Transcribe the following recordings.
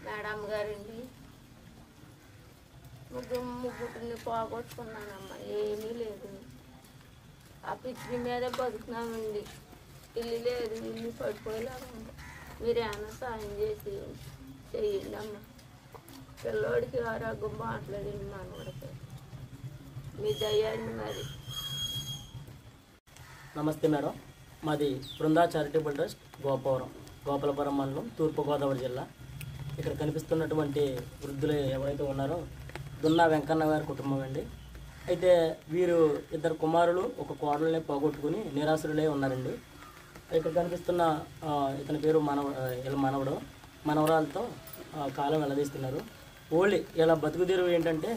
Madam గారండి, ముగ్గురిని పోగొట్టుకున్నానమ్మా. ఏమీ లేదు, ఆ పిచ్చి మీదే బతుకున్నామండి. ఇల్లు లేదు, ఇల్లు పడిపోయేలాగా ఉంది. మీరు ఏమైనా సాయం చేసి చెయ్యండి అమ్మా. పిల్లోడికి ఆరోగ్యం మాట్లాడింది, మనోడికి మీ దయ్యండి మరి. నమస్తే మేడం, మాది బృందా చారిటబుల్ ట్రస్ట్ గోపాలపురం మండలం, తూర్పుగోదావరి జిల్లా. ఇక్కడ కనిపిస్తున్నటువంటి వృద్ధులు ఎవరైతే ఉన్నారో దున్నా వెంకన్న గారి కుటుంబం అండి. అయితే వీరు ఇద్దరు కుమారులు, ఒక కోడల్ని పోగొట్టుకుని నిరాశ్రులే ఉన్నారండి. ఇక్కడ కనిపిస్తున్న ఇతని పేరు మనవరాలతో కాలం వెల్లదీస్తున్నారు. ఓన్లీ ఇలా బతుకుదీరు ఏంటంటే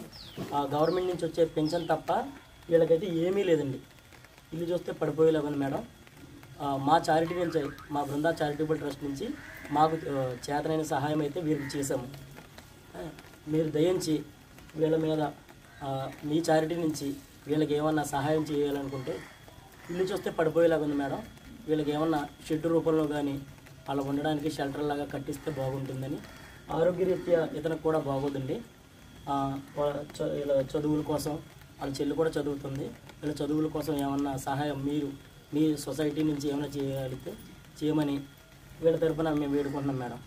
గవర్నమెంట్ నుంచి వచ్చే పెన్షన్ తప్ప వీళ్ళకైతే ఏమీ లేదండి. ఇల్లు చూస్తే పడిపోయేలాగా మేడం. మా చారిటీ నుంచి, మా బృందా చారిటబుల్ ట్రస్ట్ నుంచి మాకు చేతనైన సహాయం అయితే వీరికి చేశాము. మీరు దయించి వీళ్ళ మీద మీ చారిటీ నుంచి వీళ్ళకి ఏమన్నా సహాయం చేయాలనుకుంటే, ఇల్లు చూస్తే పడిపోయేలాగా ఉంది మేడం. వీళ్ళకి ఏమన్నా షెడ్ రూపంలో కానీ అలా ఉండడానికి షెల్టర్ లాగా కట్టిస్తే బాగుంటుందని. ఆరోగ్యరీత్యా ఇతనికి కూడా బాగోదండి. వీళ్ళ చదువుల కోసం, వాళ్ళ చెల్లి కూడా చదువుతుంది, వీళ్ళ చదువుల కోసం ఏమన్నా సహాయం మీరు మీ సొసైటీ నుంచి ఏమైనా చేయగలిగితే చేయమని వీళ్ళ తరఫున మేము వేడుకుంటున్నాం మేడం.